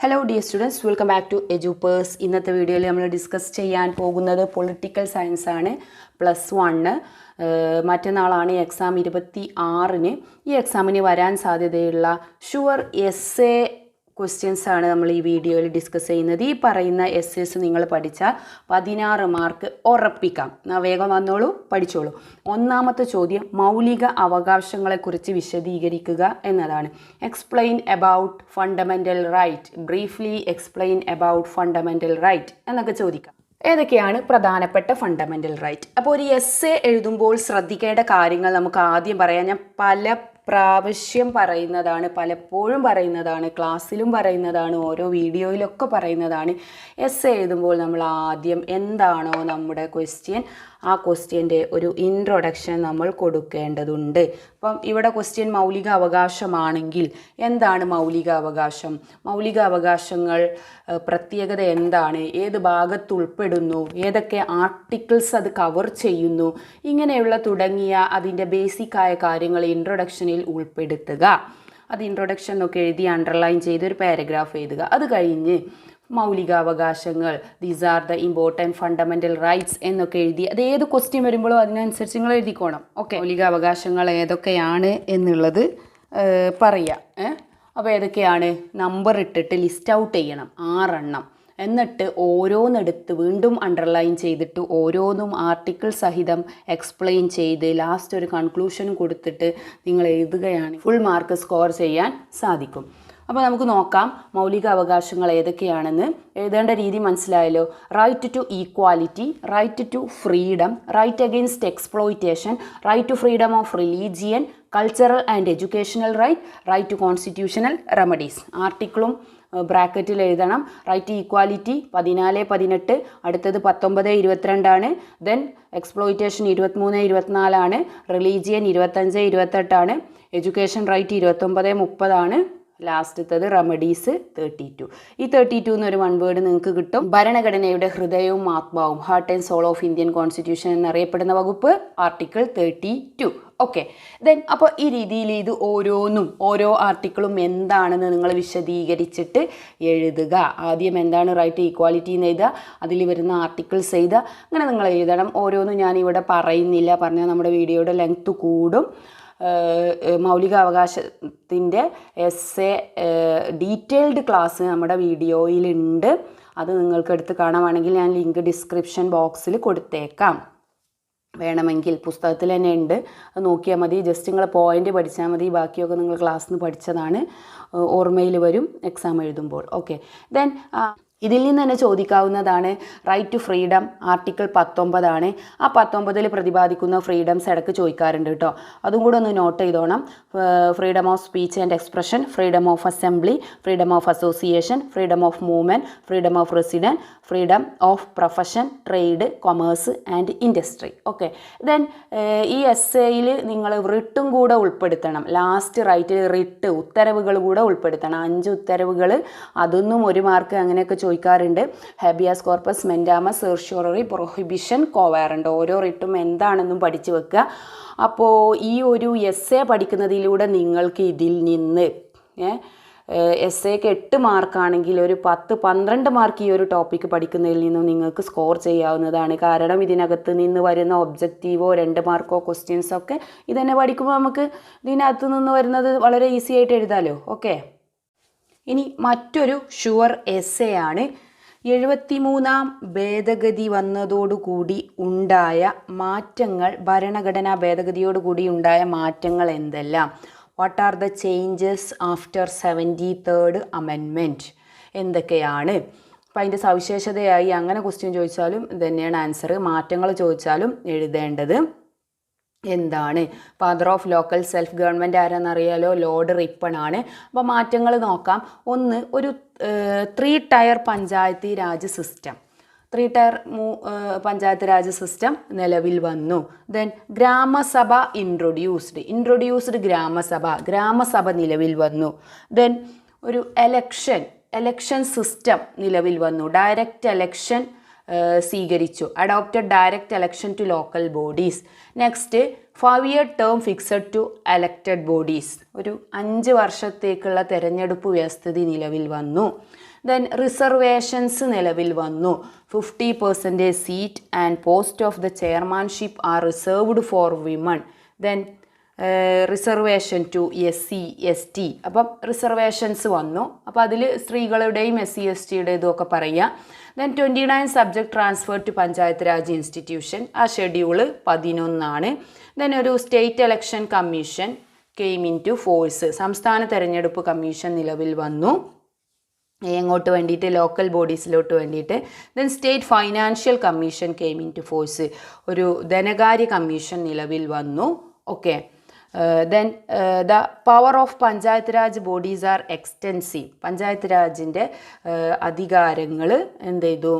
Hello dear students, welcome back to Edupurse. ഇന്നത്തെ വീഡിയോയിൽ നമ്മൾ ഡിസ്കസ് ചെയ്യാൻ പോകുന്നത് പൊളിറ്റിക്കൽ സയൻസ് ആണ്. +1 മറ്റന്നാളാണ് എക്സാം 26-ന്. ഈ എക്സാമിന് വരാൻ സാധ്യതയുള്ള ഷുവർ എസ്സേ ക്വസ്റ്റ്യൻസ് ആണ് നമ്മൾ ഈ വീഡിയോയിൽ ഡിസ്കസ് ചെയ്യുന്നത്. ഈ പറയുന്ന എസ്സേസ് നിങ്ങൾ പഠിച്ചാൽ 16 മാർക്ക് ഉറപ്പിക്കാം. വേഗം വന്നോളൂ, പഠിച്ചോളൂ. ഒന്നാമത്തെ ചോദ്യം മൗലിക അവകാശങ്ങളെക്കുറിച്ച് വിശദീകരിക്കുക എന്നതാണ്. Explain about fundamental right, briefly explain about fundamental right എന്നൊക്കെ ചോദിക്കാം. ഏതൊക്കെയാണ് പ്രധാനപ്പെട്ട ഫണ്ടമെൻ്റൽ റൈറ്റ്? അപ്പോൾ ഒരു എസ്സേ എഴുതുമ്പോൾ ശ്രദ്ധിക്കേണ്ട കാര്യങ്ങൾ നമുക്ക് ആദ്യം പറയാം. ഞാൻ പല പ്രാവശ്യം പറയുന്നതാണ്, പലപ്പോഴും പറയുന്നതാണ്, ക്ലാസ്സിലും പറയുന്നതാണ്, ഓരോ വീഡിയോയിലൊക്കെ പറയുന്നതാണ്. എസ്സേ എഴുതുമ്പോൾ നമ്മൾ ആദ്യം എന്താണോ നമ്മുടെ ക്വസ്റ്റ്യൻ, ആ ക്വസ്റ്റ്യൻ്റെ ഒരു ഇൻട്രൊഡക്ഷൻ നമ്മൾ കൊടുക്കേണ്ടതുണ്ട്. അപ്പം ഇവിടെ ക്വസ്റ്റ്യൻ മൗലിക അവകാശമാണെങ്കിൽ എന്താണ് മൗലിക അവകാശം, മൗലിക അവകാശങ്ങൾ പ്രത്യേകത എന്താണ്, ഏത് ഭാഗത്ത് ഉൾപ്പെടുന്നു, ഏതൊക്കെ ആർട്ടിക്കിൾസ് അത് കവർ ചെയ്യുന്നു, ഇങ്ങനെയുള്ള തുടങ്ങിയ അതിൻ്റെ ബേസിക്കായ കാര്യങ്ങൾ ഇൻട്രൊഡക്ഷനിൽ ഉൾപ്പെടുത്തുക. അത് ഇൻട്രൊഡക്ഷൻ ഒക്കെ എഴുതി അണ്ടർലൈൻ ചെയ്ത് ഒരു പാരഗ്രാഫ് എഴുതുക. അത് കഴിഞ്ഞ് മൗലികാവകാശങ്ങൾ, these are the important fundamental rights എന്നൊക്കെ എഴുതി അത് ഏത് ക്വസ്റ്റ്യൻ വരുമ്പോഴും അതിനനുസരിച്ച് നിങ്ങൾ എഴുതിക്കോണം. ഓക്കെ, മൗലികാവകാശങ്ങൾ ഏതൊക്കെയാണ് എന്നുള്ളത് പറയാം. അപ്പോൾ ഏതൊക്കെയാണ് നമ്പർ ഇട്ടിട്ട് ലിസ്റ്റ് ഔട്ട് ചെയ്യണം, 6 എണ്ണം. എന്നിട്ട് ഓരോന്നെടുത്ത് വീണ്ടും അണ്ടർലൈൻ ചെയ്തിട്ട് ഓരോന്നും ആർട്ടിക്കിൾ സഹിതം എക്സ്പ്ലെയിൻ ചെയ്ത് ലാസ്റ്റ് ഒരു കൺക്ലൂഷനും കൊടുത്തിട്ട് നിങ്ങൾ എഴുതുകയാണ് ഫുൾ മാർക്ക് സ്കോർ ചെയ്യാൻ സാധിക്കും. അപ്പോൾ നമുക്ക് നോക്കാം മൗലിക അവകാശങ്ങൾ ഏതൊക്കെയാണെന്ന്. എഴുതേണ്ട രീതി മനസ്സിലായല്ലോ. Right to equality, right to freedom, right against exploitation, right to freedom of religion, cultural and educational right, right to constitutional remedies. ആർട്ടിക്കിളും ബ്രാക്കറ്റിൽ എഴുതണം. റൈറ്റ് ഈക്വാലിറ്റി 14, 18, അടുത്തത് 19, 22 then exploitation 23, 24 religion 25, 28 education right 29, 30 ലാസ്റ്റത്തത് റെമഡീസ് 32. ഈ 32 എന്നൊരു 1 വേർഡ് നിങ്ങൾക്ക് കിട്ടും. ഭരണഘടനയുടെ ഹൃദയവും ആത്മാവും, heart and soul of Indian constitution എന്നറിയപ്പെടുന്ന വകുപ്പ് ആർട്ടിക്കിൾ 32. ഓക്കെ, ദെൻ അപ്പോൾ ഈ രീതിയിൽ ഇത് ഓരോന്നും ഓരോ ആർട്ടിക്കിളും എന്താണെന്ന് നിങ്ങൾ വിശദീകരിച്ചിട്ട് എഴുതുക. ആദ്യം എന്താണ് റൈറ്റ് ഈക്വാലിറ്റി എന്ന് എഴുതുക, അതിൽ വരുന്ന ആർട്ടിക്കിൾസ് എഴുതുക. അങ്ങനെ നിങ്ങൾ എഴുതണം. ഓരോന്നും ഞാനിവിടെ പറയുന്നില്ല, പറഞ്ഞാൽ നമ്മുടെ വീഡിയോയുടെ ലെങ്ത്ത് കൂടും. മൗലികാവകാശത്തിൻ്റെ എസ്സേ ഡീറ്റെയിൽഡ് ക്ലാസ് നമ്മുടെ വീഡിയോയിലുണ്ട്. അത് നിങ്ങൾക്ക് എടുത്ത് കാണുവാണെങ്കിൽ ഞാൻ ലിങ്ക് ഡിസ്ക്രിപ്ഷൻ ബോക്സിൽ കൊടുത്തേക്കാം. വേണമെങ്കിൽ പുസ്തകത്തിൽ തന്നെ ഉണ്ട്, അത് നോക്കിയാൽ മതി. ജസ്റ്റ് നിങ്ങൾ പോയിൻ്റ് പഠിച്ചാൽ മതി, ബാക്കിയൊക്കെ നിങ്ങൾ ക്ലാസ്സിൽ നിന്ന് പഠിച്ചതാണ്, ഓർമ്മയിൽ വരും എക്സാം എഴുതുമ്പോൾ. ഓക്കെ, ദെൻ ഇതിൽ നിന്ന് തന്നെ ചോദിക്കാവുന്നതാണ് റൈറ്റ് ടു ഫ്രീഡം, ആർട്ടിക്കിൾ 19. ആ 19-ൽ പ്രതിപാദിക്കുന്ന ഫ്രീഡംസ് ഇടയ്ക്ക് ചോദിക്കാറുണ്ട് കേട്ടോ, അതും കൂടെ ഒന്ന് നോട്ട് ചെയ്തോണം. Freedom of speech and expression, freedom of assembly, freedom of association, freedom of movement, freedom of residence, freedom of profession, trade, commerce and industry. Okay, then ഈ എസ്സേയിൽ നിങ്ങൾ റിട്ടും കൂടെ ഉൾപ്പെടുത്തണം. ലാസ്റ്റ് റൈറ്റിൽ റിട്ട് ഉത്തരവുകൾ കൂടെ ഉൾപ്പെടുത്തണം. 5 ഉത്തരവുകൾ, അതൊന്നും 1 മാർക്ക് അങ്ങനെയൊക്കെ ചോദിക്കാറുണ്ട്. ഹെബിയാസ് കോർപ്പസ്, മെൻഡാമസ്, സെർഷ്യോററി, പ്രൊഹിബിഷൻ, കോവാറണ്ട്. ഓരോ റിട്ടും എന്താണെന്നും പഠിച്ചു വെക്കുക. അപ്പോൾ ഈ ഒരു എസ്സേ പഠിക്കുന്നതിലൂടെ നിങ്ങൾക്ക് ഇതിൽ നിന്ന് എസ്സേക്ക് 8 മാർക്കാണെങ്കിൽ ഒരു 10-12 മാർക്ക് ഈ ഒരു ടോപ്പിക്ക് പഠിക്കുന്നതിൽ നിന്നും നിങ്ങൾക്ക് സ്കോർ ചെയ്യാവുന്നതാണ്. കാരണം ഇതിനകത്ത് നിന്ന് വരുന്ന ഒബ്ജക്റ്റീവോ 2 മാർക്കോ ക്വസ്റ്റ്യൻസൊക്കെ ഇതന്നെ പഠിക്കുമ്പോൾ നമുക്ക് ഇതിനകത്ത് നിന്ന് വരുന്നത് വളരെ ഈസി ആയിട്ട് എഴുതാമല്ലോ. ഓക്കെ, ഇനി മറ്റൊരു ഷുവർ എസ്സേ ആണ്. 73-ാം ഭേദഗതി വന്നതോടുകൂടി ഉണ്ടായ മാറ്റങ്ങൾ, ഭരണഘടനാ ഭേദഗതിയോടുകൂടി ഉണ്ടായ മാറ്റങ്ങൾ എന്തെല്ലാം? What are the changes after 73rd amendment? എന്തൊക്കെയാണ്? അപ്പം അതിൻ്റെ സവിശേഷതയായി അങ്ങനെ ക്വസ്റ്റ്യൻ ചോദിച്ചാലും ഇതന്നെയാണ് ആൻസർ. മാറ്റങ്ങൾ ചോദിച്ചാലും എഴുതേണ്ടത് എന്താണ്? Father of local self government ആരാന്നറിയാലോ, ലോർഡ് റിപ്പൺ ആണ്. അപ്പോൾ മാറ്റങ്ങൾ നോക്കാം. ഒന്ന്, ഒരു 3 tier panchayati raj system, 3 tier panchayat raj system നിലവിൽ വന്നു. ദെൻ ഗ്രാമസഭ ഇൻട്രൊഡ്യൂസ്ഡ് ഗ്രാമസഭ നിലവിൽ വന്നു. ദെൻ ഒരു എലക്ഷൻ സിസ്റ്റം നിലവിൽ വന്നു. ഡയറക്റ്റ് എലക്ഷൻ സ്വീകരിച്ചു. Adopted direct election to local bodies. Next 5-year term fixed to elected bodies. ഒരു 5 വർഷത്തേക്കുള്ള തെരഞ്ഞെടുപ്പ് വ്യവസ്ഥിതി നിലവിൽ വന്നു. ദെൻ റിസർവേഷൻസ് നിലവിൽ വന്നു. 50% seat and post of the chairmanship are reserved for women. Then reservation to SC ST. അപ്പം റിസർവേഷൻസ് വന്നു. അപ്പോൾ അതിൽ സ്ത്രീകളുടെയും SC STയുടേതും ഒക്കെ പറയുക. Then 29 subject transfer to panchayat raj institution. ആ ഷെഡ്യൂള് 11. ദെൻ ഒരു state election commission came into force. സംസ്ഥാന തെരഞ്ഞെടുപ്പ് കമ്മീഷൻ നിലവിൽ വന്നു. എങ്ങോട്ട് വേണ്ടിയിട്ട്? ലോക്കൽ ബോഡീസിലോട്ട് വേണ്ടിയിട്ട്. Then state financial commission came into force. ഒരു ധനകാര്യ കമ്മീഷൻ നിലവിൽ വന്നു. Okay. Then the power of panchayat raj bodies are extensive. Panchayat രാജിൻ്റെ അധികാരങ്ങൾ എന്ത് ചെയ്തു?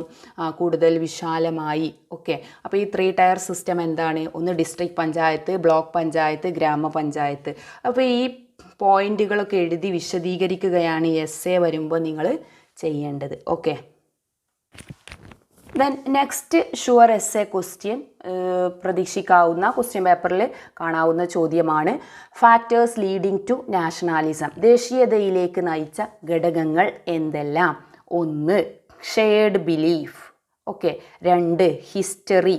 കൂടുതൽ വിശാലമായി. ഓക്കെ. അപ്പോൾ ഈ 3 ടയർ സിസ്റ്റം എന്താണ്? ഒന്ന് ഡിസ്ട്രിക്ട് പഞ്ചായത്ത്, ബ്ലോക്ക് പഞ്ചായത്ത്, ഗ്രാമപഞ്ചായത്ത്. അപ്പോൾ ഈ പോയിന്റുകളൊക്കെ എഴുതി വിശദീകരിക്കുകയാണ് essay വരുമ്പോൾ നിങ്ങൾ ചെയ്യേണ്ടത്. Okay. Then next sure essay question പ്രതീക്ഷിക്കാവുന്ന ക്വസ്റ്റ്യൻ പേപ്പറിൽ കാണാവുന്ന ചോദ്യമാണ്. Factors leading to nationalism. ദേശീയതയിലേക്ക് നയിച്ച ഘടകങ്ങൾ എന്തെല്ലാം? 1 ഷെയർഡ് ബിലീഫ്. ഓക്കെ. 2 ഹിസ്റ്ററി,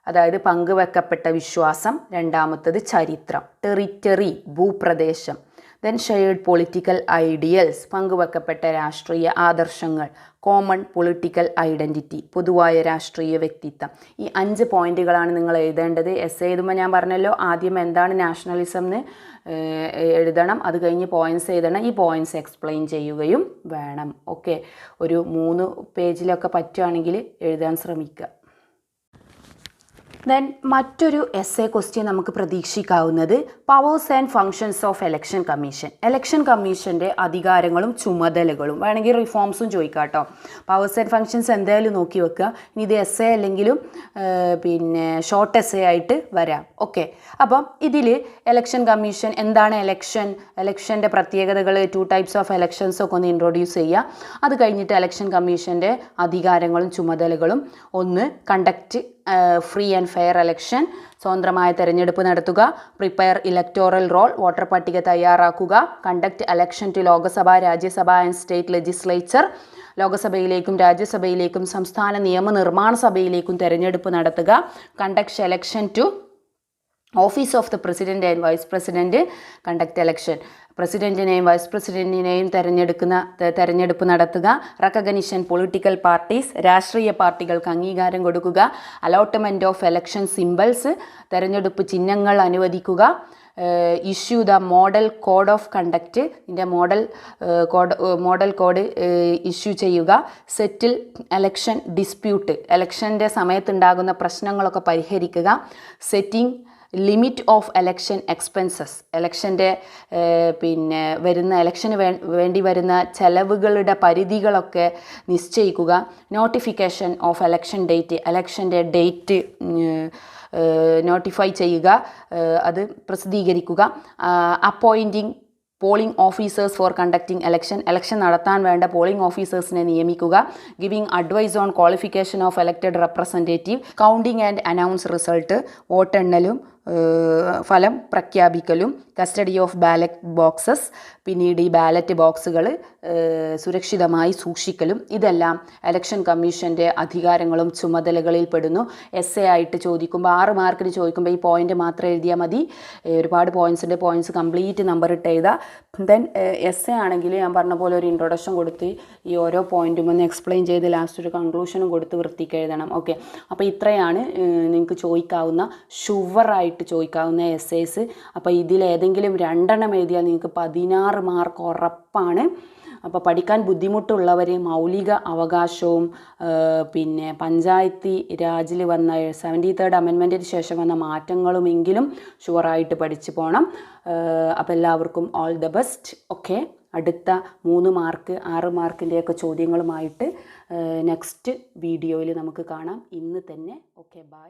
അതായത് പങ്കുവെക്കപ്പെട്ട വിശ്വാസം. 2 ചരിത്രം, ടെറിറ്ററി, ഭൂപ്രദേശം. ദെൻ ഷെയർഡ് പൊളിറ്റിക്കൽ ഐഡിയൽസ്, പങ്കുവെക്കപ്പെട്ട രാഷ്ട്രീയ ആദർശങ്ങൾ. കോമൺ പൊളിറ്റിക്കൽ ഐഡൻറ്റിറ്റി, പൊതുവായ രാഷ്ട്രീയ വ്യക്തിത്വം. ഈ 5 പോയിന്റുകളാണ് നിങ്ങൾ എഴുതേണ്ടത്. എഴുതുമ്പോൾ ഞാൻ പറഞ്ഞല്ലോ, ആദ്യം എന്താണ് നാഷണലിസം എന്ന് എഴുതണം. അത് കഴിഞ്ഞ് പോയിന്റ്സ് എഴുതണം. ഈ പോയിന്റ്സ് എക്സ്പ്ലെയിൻ ചെയ്യുകയും വേണം. ഓക്കെ. ഒരു 3 പേജിലൊക്കെ പറ്റുകയാണെങ്കിൽ എഴുതാൻ ശ്രമിക്കുക. ദെൻ മറ്റൊരു essay ക്വസ്റ്റ്യൻ നമുക്ക് പ്രതീക്ഷിക്കാവുന്നത് powers and functions of election commission. Election കമ്മീഷൻ്റെ അധികാരങ്ങളും ചുമതലകളും. വേണമെങ്കിൽ റിഫോംസും ചോദിക്കാം കേട്ടോ. പവേഴ്സ് ആൻഡ് ഫങ്ഷൻസ് എന്തായാലും നോക്കി വെക്കുക. ഇനി ഇത് essay അല്ലെങ്കിലും പിന്നെ ഷോർട്ട് essay ആയിട്ട് വരാം. ഓക്കെ. അപ്പം ഇതിൽ എലക്ഷൻ കമ്മീഷൻ എന്താണ്? എലക്ഷൻ്റെ പ്രത്യേകതകൾ, 2 ടൈപ്സ് ഓഫ് എലക്ഷൻസ് ഒക്കെ ഒന്ന് ഇൻട്രൊഡ്യൂസ് ചെയ്യുക. അത് കഴിഞ്ഞിട്ട് എലക്ഷൻ കമ്മീഷൻ്റെ അധികാരങ്ങളും ചുമതലകളും. 1 conduct free and fair election, സ്വതന്ത്രമായ തെരഞ്ഞെടുപ്പ് നടത്തുക. പ്രിപ്പയർ ഇലക്ടോറൽ റോൾ, വോട്ടർ പട്ടിക തയ്യാറാക്കുക. Conduct election to Lok Sabha, Rajya Sabha and state legislature. ലോകസഭയിലേക്കും രാജ്യസഭയിലേക്കും സംസ്ഥാന നിയമനിർമ്മാണ സഭയിലേക്കും തെരഞ്ഞെടുപ്പ് നടത്തുക. Conduct election to office of the president and vice president. Conduct election പ്രസിഡന്റിനെയും വൈസ് പ്രസിഡന്റിനെയും തെരഞ്ഞെടുപ്പ് നടത്തുക. റെക്കഗ്നിഷൻ പൊളിറ്റിക്കൽ പാർട്ടീസ്, രാഷ്ട്രീയ പാർട്ടികൾക്ക് അംഗീകാരം കൊടുക്കുക. അലോട്ട്മെൻറ്റ് ഓഫ് എലക്ഷൻ സിംബൽസ്, തെരഞ്ഞെടുപ്പ് ചിഹ്നങ്ങൾ അനുവദിക്കുക. Issue the model code of conduct, ഇതിൻ്റെ മോഡൽ കോഡ് ഇഷ്യൂ ചെയ്യുക. സെറ്റിൽ എലക്ഷൻ ഡിസ്പ്യൂട്ട്, എലക്ഷൻ്റെ സമയത്തുണ്ടാകുന്ന പ്രശ്നങ്ങളൊക്കെ പരിഹരിക്കുക. Setting limit of election expenses, എലക്ഷൻ്റെ എലക്ഷന് വേണ്ടി വരുന്ന ചെലവുകളുടെ പരിധികളൊക്കെ നിശ്ചയിക്കുക. നോട്ടിഫിക്കേഷൻ ഓഫ് എലക്ഷൻ ഡേറ്റ്, എലക്ഷൻ്റെ ഡേറ്റ് നോട്ടിഫൈ ചെയ്യുക, അത് പ്രസിദ്ധീകരിക്കുക. Appointing polling officers for conducting election നടത്താൻ വേണ്ട പോളിംഗ് ഓഫീസേഴ്സിനെ നിയമിക്കുക. Giving advice on qualification of elected representative. Counting and announce result, വോട്ടെണ്ണലും ഫലം പ്രഖ്യാപിക്കലും. കസ്റ്റഡി ഓഫ് ബാലറ്റ് ബോക്സസ്, പിന്നീട് ഈ ബാലറ്റ് ബോക്സുകൾ സുരക്ഷിതമായി സൂക്ഷിക്കലും. ഇതെല്ലാം എലക്ഷൻ കമ്മീഷൻ്റെ അധികാരങ്ങളും ചുമതലകളിൽ പെടുന്നു. essay ആയിട്ട് ചോദിക്കുമ്പോൾ 6 മാർക്കിന് ചോദിക്കുമ്പോൾ ഈ പോയിന്റ് മാത്രം എഴുതിയാൽ മതി. ഒരുപാട് പോയിൻറ്റ്സിൻ്റെ പോയിൻറ്റ്സ് കംപ്ലീറ്റ് നമ്പർ ഇട്ട് എഴുതാം. ദെൻ essay ആണെങ്കിൽ ഞാൻ പറഞ്ഞ പോലെ ഒരു ഇൻട്രൊഡക്ഷൻ കൊടുത്ത് ഈ ഓരോ പോയിൻറ്റും ഒന്ന് എക്സ്പ്ലെയിൻ ചെയ്ത് ലാസ്റ്റ് ഒരു കൺക്ലൂഷനും കൊടുത്ത് വൃത്തിക്ക് എഴുതണം. ഓക്കെ. അപ്പോൾ ഇത്രയാണ് നിങ്ങൾക്ക് ചോദിക്കാവുന്ന ഷുവറായിട്ട് ചോദിക്കാവുന്ന essays. അപ്പോൾ ഇതിലേതെങ്കിലും 2 എഴുതിയാൽ നിങ്ങൾക്ക് 16 മാർക്ക് ഉറപ്പാണ്. അപ്പോൾ പഠിക്കാൻ ബുദ്ധിമുട്ടുള്ളവർ മൗലിക അവകാശവും പഞ്ചായത്തി രാജിൽ വന്ന 73rd അമെൻമെൻറ്റിന് ശേഷം വന്ന മാറ്റങ്ങളുമെങ്കിലും ഷുവറായിട്ട് പഠിച്ചു പോകണം. അപ്പോൾ എല്ലാവർക്കും ഓൾ ദ ബെസ്റ്റ്. ഓക്കെ. അടുത്ത 3 മാർക്ക് 6 മാർക്കിൻ്റെയൊക്കെ ചോദ്യങ്ങളുമായിട്ട് നെക്സ്റ്റ് വീഡിയോയിൽ നമുക്ക് കാണാം ഇന്ന് തന്നെ. Okay, by.